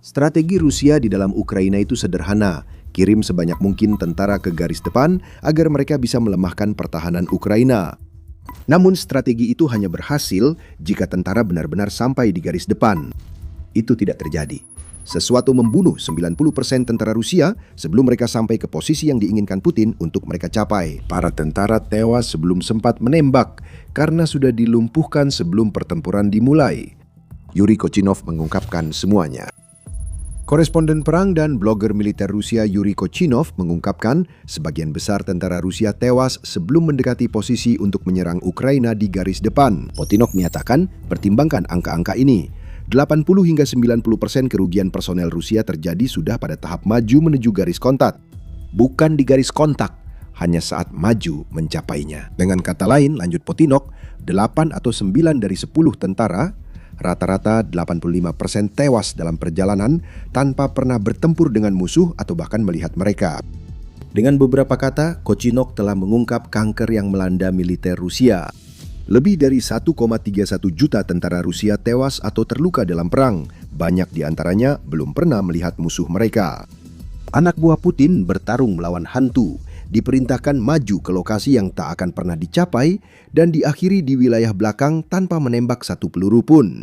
Strategi Rusia di dalam Ukraina itu sederhana, kirim sebanyak mungkin tentara ke garis depan agar mereka bisa melemahkan pertahanan Ukraina. Namun strategi itu hanya berhasil jika tentara benar-benar sampai di garis depan. Itu tidak terjadi. Sesuatu membunuh 90% tentara Rusia sebelum mereka sampai ke posisi yang diinginkan Putin untuk mereka capai. Para tentara tewas sebelum sempat menembak karena sudah dilumpuhkan sebelum pertempuran dimulai. Yuri Kochinov mengungkapkan semuanya. Koresponden perang dan blogger militer Rusia Yuri Kochinov mengungkapkan sebagian besar tentara Rusia tewas sebelum mendekati posisi untuk menyerang Ukraina di garis depan. Kochinov menyatakan, pertimbangkan angka-angka ini. 80 hingga 90% kerugian personel Rusia terjadi sudah pada tahap maju menuju garis kontak. Bukan di garis kontak, hanya saat maju mencapainya. Dengan kata lain, lanjut Kochinov, 8 atau 9 dari 10 tentara rata-rata 85% tewas dalam perjalanan tanpa pernah bertempur dengan musuh atau bahkan melihat mereka. Dengan beberapa kata, Kochinov telah mengungkap kanker yang melanda militer Rusia. Lebih dari 1,31 juta tentara Rusia tewas atau terluka dalam perang. Banyak di antaranya belum pernah melihat musuh mereka. Anak buah Putin bertarung melawan hantu, diperintahkan maju ke lokasi yang tak akan pernah dicapai dan diakhiri di wilayah belakang tanpa menembak satu peluru pun.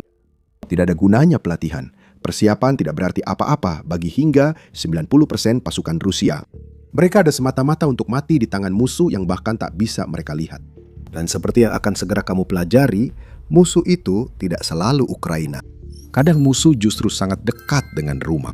Tidak ada gunanya pelatihan. Persiapan tidak berarti apa-apa bagi hingga 90% pasukan Rusia. Mereka ada semata-mata untuk mati di tangan musuh yang bahkan tak bisa mereka lihat. Dan seperti yang akan segera kamu pelajari, musuh itu tidak selalu Ukraina. Kadang musuh justru sangat dekat dengan rumah.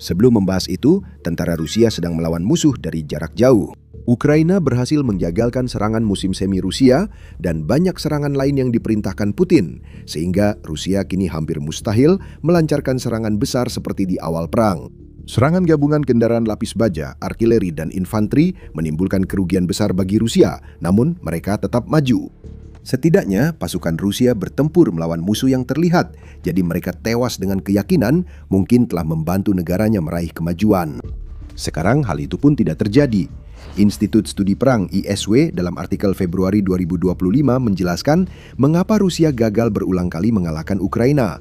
Sebelum membahas itu, tentara Rusia sedang melawan musuh dari jarak jauh. Ukraina berhasil menjagalkan serangan musim semi Rusia dan banyak serangan lain yang diperintahkan Putin, sehingga Rusia kini hampir mustahil melancarkan serangan besar seperti di awal perang. Serangan gabungan kendaraan lapis baja, artileri, dan infanteri menimbulkan kerugian besar bagi Rusia, namun mereka tetap maju. Setidaknya pasukan Rusia bertempur melawan musuh yang terlihat, jadi mereka tewas dengan keyakinan mungkin telah membantu negaranya meraih kemajuan. Sekarang hal itu pun tidak terjadi. Institut Studi Perang ISW dalam artikel Februari 2025 menjelaskan mengapa Rusia gagal berulang kali mengalahkan Ukraina.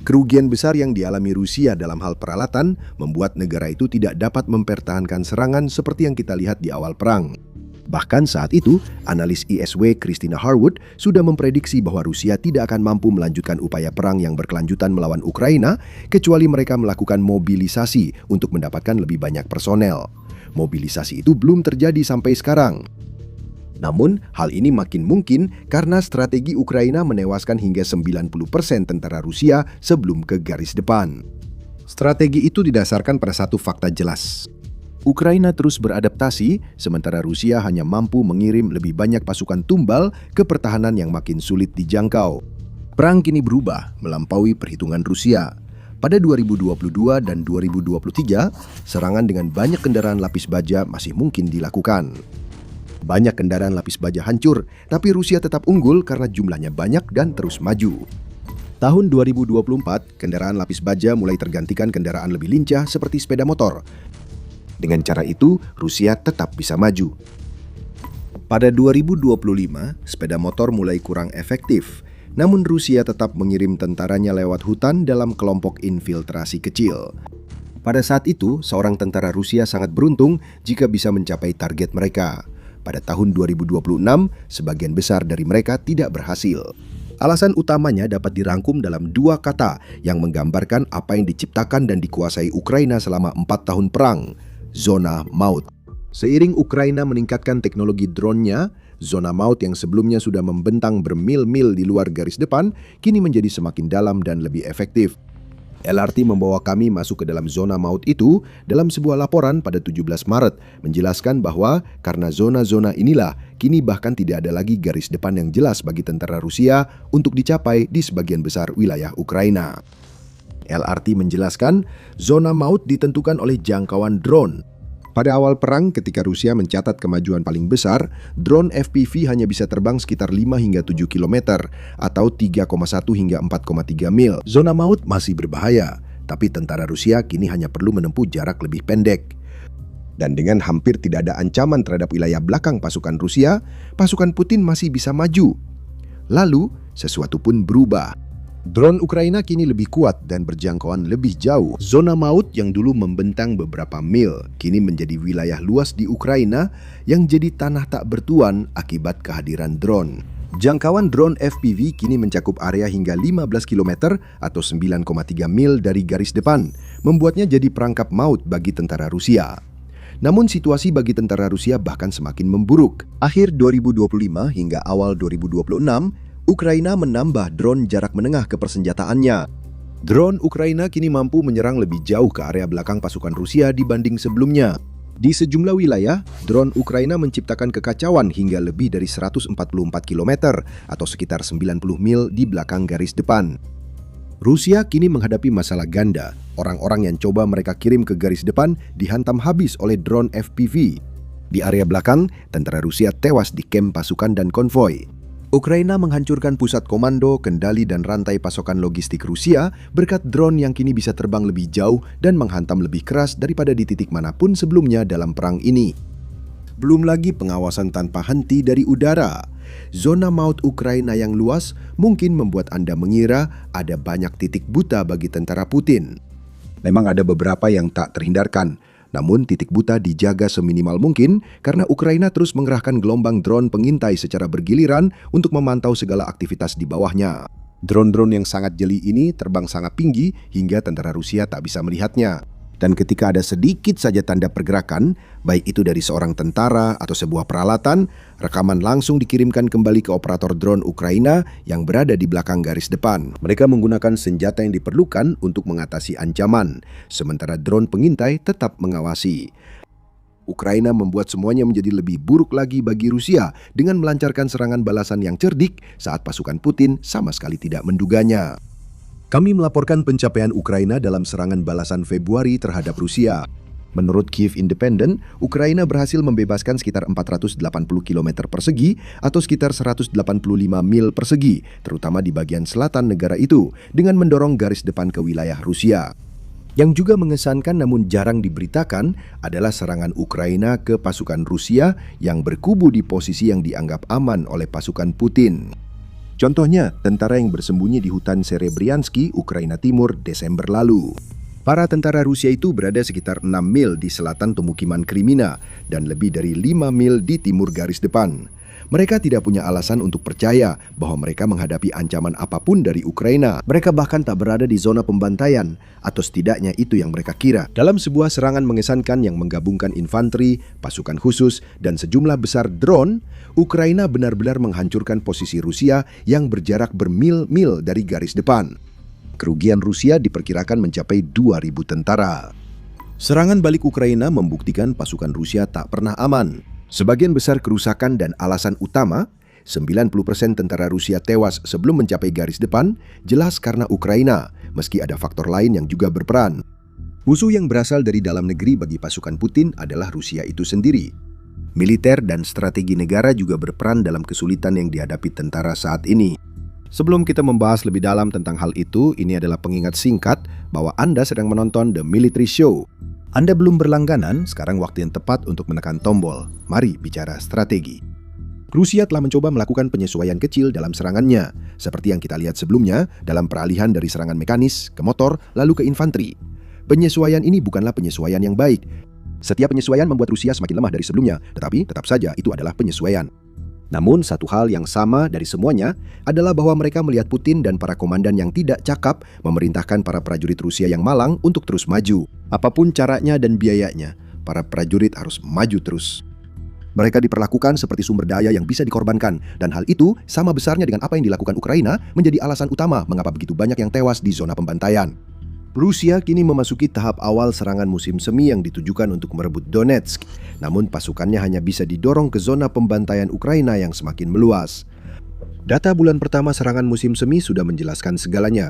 Kerugian besar yang dialami Rusia dalam hal peralatan membuat negara itu tidak dapat mempertahankan serangan seperti yang kita lihat di awal perang. Bahkan saat itu, analis ISW Christina Harwood sudah memprediksi bahwa Rusia tidak akan mampu melanjutkan upaya perang yang berkelanjutan melawan Ukraina kecuali mereka melakukan mobilisasi untuk mendapatkan lebih banyak personel. Mobilisasi itu belum terjadi sampai sekarang. Namun, hal ini makin mungkin karena strategi Ukraina menewaskan hingga 90% tentara Rusia sebelum ke garis depan. Strategi itu didasarkan pada satu fakta jelas. Ukraina terus beradaptasi, sementara Rusia hanya mampu mengirim lebih banyak pasukan tumbal ke pertahanan yang makin sulit dijangkau. Perang kini berubah, melampaui perhitungan Rusia. Pada 2022 dan 2023, serangan dengan banyak kendaraan lapis baja masih mungkin dilakukan. Banyak kendaraan lapis baja hancur, tapi Rusia tetap unggul karena jumlahnya banyak dan terus maju. Tahun 2024, kendaraan lapis baja mulai tergantikan kendaraan lebih lincah seperti sepeda motor. Dengan cara itu, Rusia tetap bisa maju. Pada 2025, sepeda motor mulai kurang efektif. Namun Rusia tetap mengirim tentaranya lewat hutan dalam kelompok infiltrasi kecil. Pada saat itu, seorang tentara Rusia sangat beruntung jika bisa mencapai target mereka. Pada tahun 2026, sebagian besar dari mereka tidak berhasil. Alasan utamanya dapat dirangkum dalam dua kata yang menggambarkan apa yang diciptakan dan dikuasai Ukraina selama 4 tahun perang, zona maut. Seiring Ukraina meningkatkan teknologi drone-nya, zona maut yang sebelumnya sudah membentang bermil-mil di luar garis depan, kini menjadi semakin dalam dan lebih efektif. LRT membawa kami masuk ke dalam zona maut itu dalam sebuah laporan pada 17 Maret, menjelaskan bahwa karena zona-zona inilah, kini bahkan tidak ada lagi garis depan yang jelas bagi tentara Rusia untuk dicapai di sebagian besar wilayah Ukraina. LRT menjelaskan, zona maut ditentukan oleh jangkauan drone. Pada awal perang, ketika Rusia mencatat kemajuan paling besar, drone FPV hanya bisa terbang sekitar 5 hingga 7 km atau 3,1 hingga 4,3 mil. Zona maut masih berbahaya, tapi tentara Rusia kini hanya perlu menempuh jarak lebih pendek. Dan dengan hampir tidak ada ancaman terhadap wilayah belakang pasukan Rusia, pasukan Putin masih bisa maju. Lalu, sesuatu pun berubah. Drone Ukraina kini lebih kuat dan berjangkauan lebih jauh. Zona maut yang dulu membentang beberapa mil kini menjadi wilayah luas di Ukraina yang jadi tanah tak bertuan akibat kehadiran drone. Jangkauan drone FPV kini mencakup area hingga 15 km atau 9,3 mil dari garis depan, membuatnya jadi perangkap maut bagi tentara Rusia. Namun situasi bagi tentara Rusia bahkan semakin memburuk. Akhir 2025 hingga awal 2026, Ukraina menambah drone jarak menengah ke persenjataannya. Drone Ukraina kini mampu menyerang lebih jauh ke area belakang pasukan Rusia dibanding sebelumnya. Di sejumlah wilayah, drone Ukraina menciptakan kekacauan hingga lebih dari 144 km atau sekitar 90 mil di belakang garis depan. Rusia kini menghadapi masalah ganda. Orang-orang yang coba mereka kirim ke garis depan dihantam habis oleh drone FPV. Di area belakang, tentara Rusia tewas di kamp pasukan dan konvoi. Ukraina menghancurkan pusat komando, kendali dan rantai pasokan logistik Rusia berkat drone yang kini bisa terbang lebih jauh dan menghantam lebih keras daripada di titik manapun sebelumnya dalam perang ini. Belum lagi pengawasan tanpa henti dari udara. Zona maut Ukraina yang luas mungkin membuat Anda mengira ada banyak titik buta bagi tentara Putin. Memang ada beberapa yang tak terhindarkan. Namun titik buta dijaga seminimal mungkin karena Ukraina terus mengerahkan gelombang drone pengintai secara bergiliran untuk memantau segala aktivitas di bawahnya. Drone-drone yang sangat jeli ini terbang sangat tinggi hingga tentara Rusia tak bisa melihatnya. Dan ketika ada sedikit saja tanda pergerakan, baik itu dari seorang tentara atau sebuah peralatan, rekaman langsung dikirimkan kembali ke operator drone Ukraina yang berada di belakang garis depan. Mereka menggunakan senjata yang diperlukan untuk mengatasi ancaman, sementara drone pengintai tetap mengawasi. Ukraina membuat semuanya menjadi lebih buruk lagi bagi Rusia dengan melancarkan serangan balasan yang cerdik saat pasukan Putin sama sekali tidak menduganya. Kami melaporkan pencapaian Ukraina dalam serangan balasan Februari terhadap Rusia. Menurut Kiev Independent, Ukraina berhasil membebaskan sekitar 480 km persegi atau sekitar 185 mil persegi, terutama di bagian selatan negara itu, dengan mendorong garis depan ke wilayah Rusia. Yang juga mengesankan namun jarang diberitakan adalah serangan Ukraina ke pasukan Rusia yang berkubu di posisi yang dianggap aman oleh pasukan Putin. Contohnya, tentara yang bersembunyi di hutan Serebryansky, Ukraina Timur, Desember lalu. Para tentara Rusia itu berada sekitar 6 mil di selatan pemukiman Krimina dan lebih dari 5 mil di timur garis depan. Mereka tidak punya alasan untuk percaya bahwa mereka menghadapi ancaman apapun dari Ukraina. Mereka bahkan tak berada di zona pembantaian, atau setidaknya itu yang mereka kira. Dalam sebuah serangan mengesankan yang menggabungkan infanteri, pasukan khusus, dan sejumlah besar drone, Ukraina benar-benar menghancurkan posisi Rusia yang berjarak bermil-mil dari garis depan. Kerugian Rusia diperkirakan mencapai 2.000 tentara. Serangan balik Ukraina membuktikan pasukan Rusia tak pernah aman. Sebagian besar kerusakan dan alasan utama, 90% tentara Rusia tewas sebelum mencapai garis depan, jelas karena Ukraina, meski ada faktor lain yang juga berperan. Musuh yang berasal dari dalam negeri bagi pasukan Putin adalah Rusia itu sendiri. Militer dan strategi negara juga berperan dalam kesulitan yang dihadapi tentara saat ini. Sebelum kita membahas lebih dalam tentang hal itu, ini adalah pengingat singkat bahwa Anda sedang menonton The Military Show. Anda belum berlangganan, sekarang waktu yang tepat untuk menekan tombol. Mari bicara strategi. Rusia telah mencoba melakukan penyesuaian kecil dalam serangannya, seperti yang kita lihat sebelumnya dalam peralihan dari serangan mekanis ke motor lalu ke infanteri. Penyesuaian ini bukanlah penyesuaian yang baik. Setiap penyesuaian membuat Rusia semakin lemah dari sebelumnya, tetapi tetap saja itu adalah penyesuaian. Namun satu hal yang sama dari semuanya adalah bahwa mereka melihat Putin dan para komandan yang tidak cakap memerintahkan para prajurit Rusia yang malang untuk terus maju. Apapun caranya dan biayanya, para prajurit harus maju terus. Mereka diperlakukan seperti sumber daya yang bisa dikorbankan, dan hal itu sama besarnya dengan apa yang dilakukan Ukraina menjadi alasan utama mengapa begitu banyak yang tewas di zona pembantaian. Rusia kini memasuki tahap awal serangan musim semi yang ditujukan untuk merebut Donetsk. Namun pasukannya hanya bisa didorong ke zona pembantaian Ukraina yang semakin meluas. Data bulan pertama serangan musim semi sudah menjelaskan segalanya.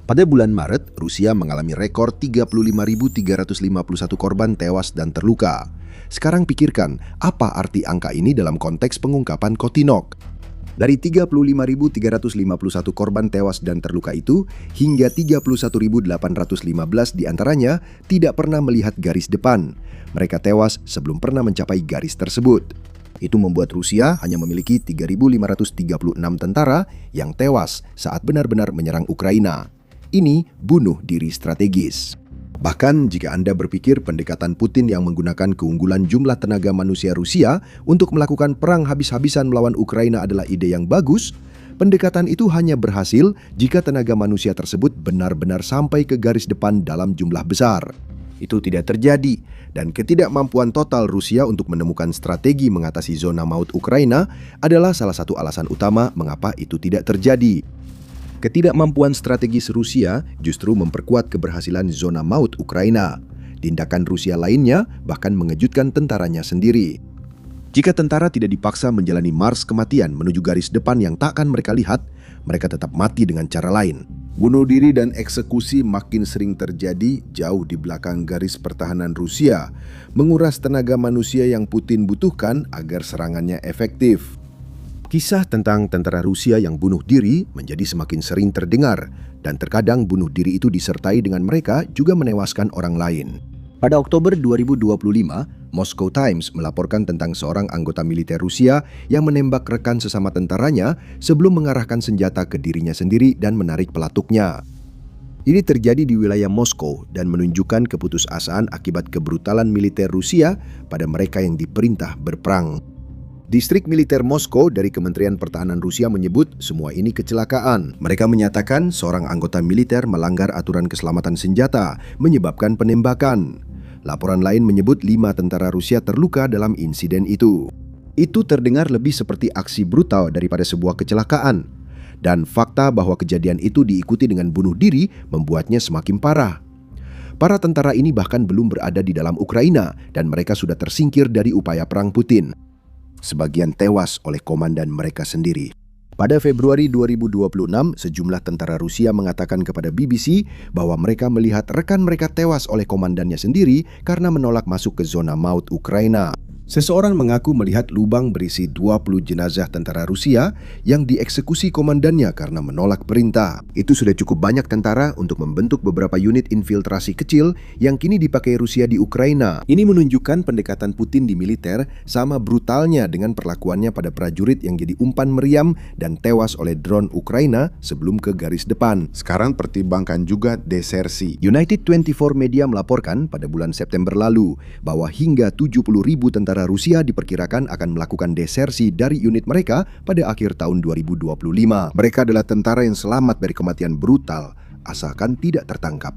Pada bulan Maret, Rusia mengalami rekor 35.351 korban tewas dan terluka. Sekarang pikirkan, apa arti angka ini dalam konteks pengungkapan Kotinok? Dari 35.351 korban tewas dan terluka itu, hingga 31.815 diantaranya tidak pernah melihat garis depan. Mereka tewas sebelum pernah mencapai garis tersebut. Itu membuat Rusia hanya memiliki 3.536 tentara yang tewas saat benar-benar menyerang Ukraina. Ini bunuh diri strategis. Bahkan jika Anda berpikir pendekatan Putin yang menggunakan keunggulan jumlah tenaga manusia Rusia untuk melakukan perang habis-habisan melawan Ukraina adalah ide yang bagus, pendekatan itu hanya berhasil jika tenaga manusia tersebut benar-benar sampai ke garis depan dalam jumlah besar. Itu tidak terjadi, dan ketidakmampuan total Rusia untuk menemukan strategi mengatasi zona maut Ukraina adalah salah satu alasan utama mengapa itu tidak terjadi. Ketidakmampuan strategis Rusia justru memperkuat keberhasilan zona maut Ukraina. Tindakan Rusia lainnya bahkan mengejutkan tentaranya sendiri. Jika tentara tidak dipaksa menjalani mars kematian menuju garis depan yang tak akan mereka lihat, mereka tetap mati dengan cara lain. Bunuh diri dan eksekusi makin sering terjadi jauh di belakang garis pertahanan Rusia, menguras tenaga manusia yang Putin butuhkan agar serangannya efektif. Kisah tentang tentara Rusia yang bunuh diri menjadi semakin sering terdengar, dan terkadang bunuh diri itu disertai dengan mereka juga menewaskan orang lain. Pada Oktober 2025, Moscow Times melaporkan tentang seorang anggota militer Rusia yang menembak rekan sesama tentaranya sebelum mengarahkan senjata ke dirinya sendiri dan menarik pelatuknya. Ini terjadi di wilayah Moskow dan menunjukkan keputusasaan akibat kebrutalan militer Rusia pada mereka yang diperintah berperang. Distrik militer Moskow dari Kementerian Pertahanan Rusia menyebut semua ini kecelakaan. Mereka menyatakan seorang anggota militer melanggar aturan keselamatan senjata, menyebabkan penembakan. Laporan lain menyebut 5 tentara Rusia terluka dalam insiden itu. Itu terdengar lebih seperti aksi brutal daripada sebuah kecelakaan. Dan fakta bahwa kejadian itu diikuti dengan bunuh diri membuatnya semakin parah. Para tentara ini bahkan belum berada di dalam Ukraina dan mereka sudah tersingkir dari upaya perang Putin. Sebagian tewas oleh komandan mereka sendiri. Pada Februari 2026, sejumlah tentara Rusia mengatakan kepada BBC bahwa mereka melihat rekan mereka tewas oleh komandannya sendiri karena menolak masuk ke zona maut Ukraina. Seseorang mengaku melihat lubang berisi 20 jenazah tentara Rusia yang dieksekusi komandannya karena menolak perintah. Itu sudah cukup banyak tentara untuk membentuk beberapa unit infiltrasi kecil yang kini dipakai Rusia di Ukraina. Ini menunjukkan pendekatan Putin di militer sama brutalnya dengan perlakuannya pada prajurit yang jadi umpan meriam dan tewas oleh drone Ukraina sebelum ke garis depan. Sekarang pertimbangkan juga desersi. United 24 Media melaporkan pada bulan September lalu bahwa hingga 70.000 tentara Rusia diperkirakan akan melakukan desersi dari unit mereka pada akhir tahun 2025. Mereka adalah tentara yang selamat dari kematian brutal, asalkan tidak tertangkap.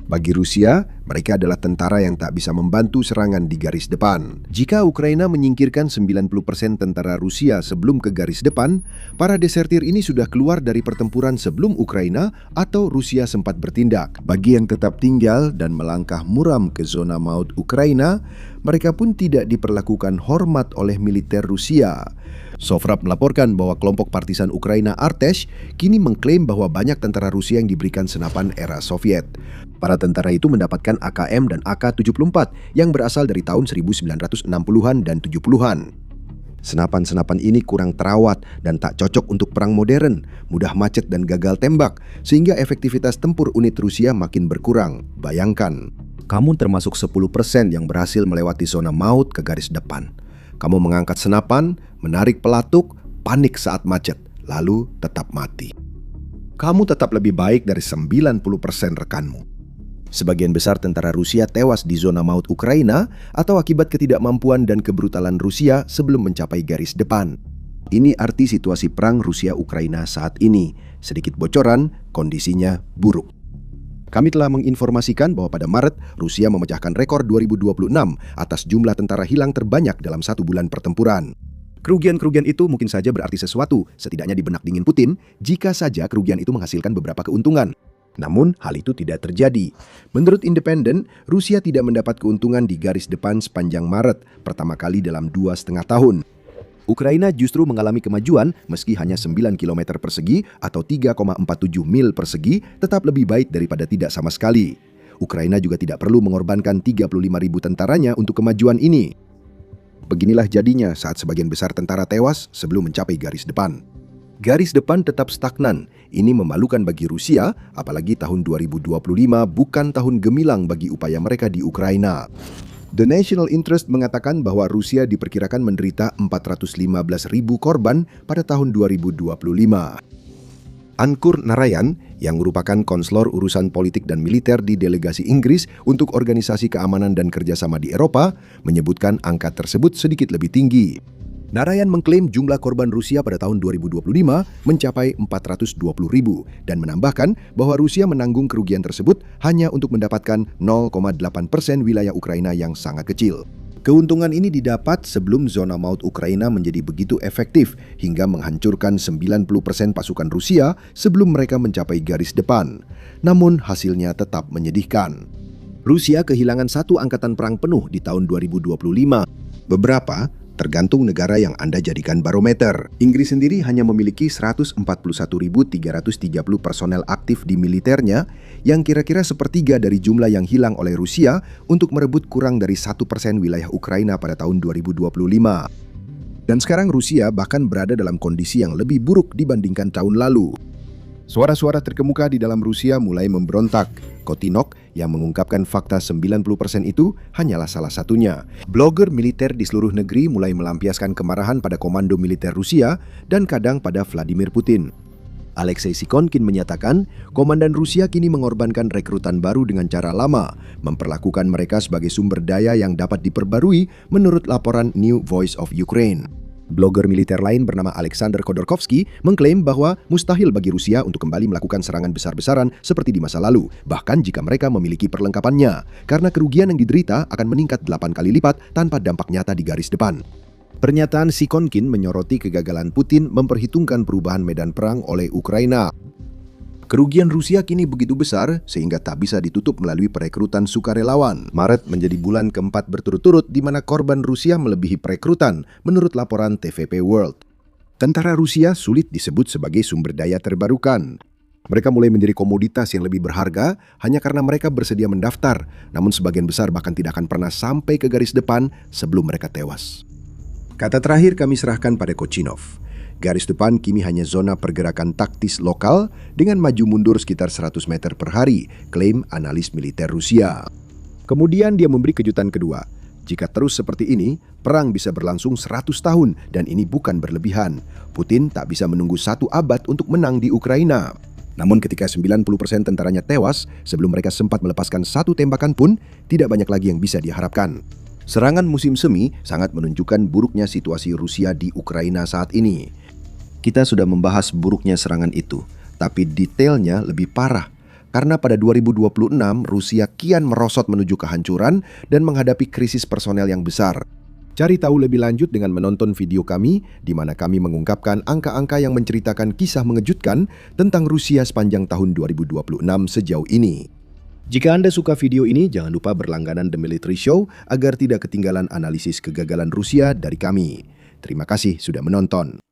Bagi Rusia, mereka adalah tentara yang tak bisa membantu serangan di garis depan. Jika Ukraina menyingkirkan 90% tentara Rusia sebelum ke garis depan, para desertir ini sudah keluar dari pertempuran sebelum Ukraina atau Rusia sempat bertindak. Bagi yang tetap tinggal dan melangkah muram ke zona maut Ukraina, mereka pun tidak diperlakukan hormat oleh militer Rusia. Sofrap melaporkan bahwa kelompok partisan Ukraina Artesh kini mengklaim bahwa banyak tentara Rusia yang diberikan senapan era Soviet. Para tentara itu mendapatkan AKM dan AK-74 yang berasal dari tahun 1960-an dan 70-an. Senapan-senapan ini kurang terawat dan tak cocok untuk perang modern, mudah macet dan gagal tembak, sehingga efektivitas tempur unit Rusia makin berkurang. Bayangkan, kamu termasuk 10% yang berhasil melewati zona maut ke garis depan. Kamu mengangkat senapan, menarik pelatuk, panik saat macet, lalu tetap mati. Kamu tetap lebih baik dari 90% rekanmu. Sebagian besar tentara Rusia tewas di zona maut Ukraina atau akibat ketidakmampuan dan kebrutalan Rusia sebelum mencapai garis depan. Ini arti situasi perang Rusia-Ukraina saat ini. Sedikit bocoran, kondisinya buruk. Kami telah menginformasikan bahwa pada Maret, Rusia memecahkan rekor 2026 atas jumlah tentara hilang terbanyak dalam 1 bulan pertempuran. Kerugian-kerugian itu mungkin saja berarti sesuatu, setidaknya di benak dingin Putin, jika saja kerugian itu menghasilkan beberapa keuntungan. Namun, hal itu tidak terjadi. Menurut Independen, Rusia tidak mendapat keuntungan di garis depan sepanjang Maret, pertama kali dalam 2,5 tahun. Ukraina justru mengalami kemajuan meski hanya 9 km persegi atau 3,47 mil persegi tetap lebih baik daripada tidak sama sekali. Ukraina juga tidak perlu mengorbankan 35.000 tentaranya untuk kemajuan ini. Beginilah jadinya saat sebagian besar tentara tewas sebelum mencapai garis depan. Garis depan tetap stagnan. Ini memalukan bagi Rusia, apalagi tahun 2025 bukan tahun gemilang bagi upaya mereka di Ukraina. The National Interest mengatakan bahwa Rusia diperkirakan menderita 415.000 korban pada tahun 2025. Ankur Narayan, yang merupakan konselor urusan politik dan militer di delegasi Inggris untuk Organisasi Keamanan dan Kerjasama di Eropa, menyebutkan angka tersebut sedikit lebih tinggi. Narayan mengklaim jumlah korban Rusia pada tahun 2025 mencapai 420.000 dan menambahkan bahwa Rusia menanggung kerugian tersebut hanya untuk mendapatkan 0,8% wilayah Ukraina yang sangat kecil. Keuntungan ini didapat sebelum zona maut Ukraina menjadi begitu efektif hingga menghancurkan 90% pasukan Rusia sebelum mereka mencapai garis depan. Namun hasilnya tetap menyedihkan. Rusia kehilangan satu angkatan perang penuh di tahun 2025. Beberapa tergantung negara yang Anda jadikan barometer. Inggris sendiri hanya memiliki 141.330 personel aktif di militernya, yang kira-kira sepertiga dari jumlah yang hilang oleh Rusia untuk merebut kurang dari 1% wilayah Ukraina pada tahun 2025. Dan sekarang Rusia bahkan berada dalam kondisi yang lebih buruk dibandingkan tahun lalu. Suara-suara terkemuka di dalam Rusia mulai memberontak. Kotinok yang mengungkapkan fakta 90% itu hanyalah salah satunya. Blogger militer di seluruh negeri mulai melampiaskan kemarahan pada komando militer Rusia dan kadang pada Vladimir Putin. Alexei Sikonkin menyatakan, komandan Rusia kini mengorbankan rekrutan baru dengan cara lama, memperlakukan mereka sebagai sumber daya yang dapat diperbarui menurut laporan New Voice of Ukraine. Blogger militer lain bernama Alexander Khodorkovsky mengklaim bahwa mustahil bagi Rusia untuk kembali melakukan serangan besar-besaran seperti di masa lalu, bahkan jika mereka memiliki perlengkapannya, karena kerugian yang diderita akan meningkat 8 kali lipat tanpa dampak nyata di garis depan. Pernyataan Sikonkin menyoroti kegagalan Putin memperhitungkan perubahan medan perang oleh Ukraina. Kerugian Rusia kini begitu besar sehingga tak bisa ditutup melalui perekrutan sukarelawan. Maret menjadi bulan keempat berturut-turut di mana korban Rusia melebihi perekrutan, menurut laporan TVP World. Tentara Rusia sulit disebut sebagai sumber daya terbarukan. Mereka mulai menjadi komoditas yang lebih berharga hanya karena mereka bersedia mendaftar, namun sebagian besar bahkan tidak akan pernah sampai ke garis depan sebelum mereka tewas. Kata terakhir kami serahkan pada Kochinov. Garis depan kini hanya zona pergerakan taktis lokal dengan maju mundur sekitar 100 meter per hari, klaim analis militer Rusia. Kemudian dia memberi kejutan kedua. Jika terus seperti ini, perang bisa berlangsung 100 tahun dan ini bukan berlebihan. Putin tak bisa menunggu 1 abad untuk menang di Ukraina. Namun ketika 90% tentaranya tewas sebelum mereka sempat melepaskan 1 tembakan pun, tidak banyak lagi yang bisa diharapkan. Serangan musim semi sangat menunjukkan buruknya situasi Rusia di Ukraina saat ini. Kita sudah membahas buruknya serangan itu, tapi detailnya lebih parah. Karena pada 2026, Rusia kian merosot menuju kehancuran dan menghadapi krisis personel yang besar. Cari tahu lebih lanjut dengan menonton video kami, di mana kami mengungkapkan angka-angka yang menceritakan kisah mengejutkan tentang Rusia sepanjang tahun 2026 sejauh ini. Jika Anda suka video ini, jangan lupa berlangganan The Military Show agar tidak ketinggalan analisis kegagalan Rusia dari kami. Terima kasih sudah menonton.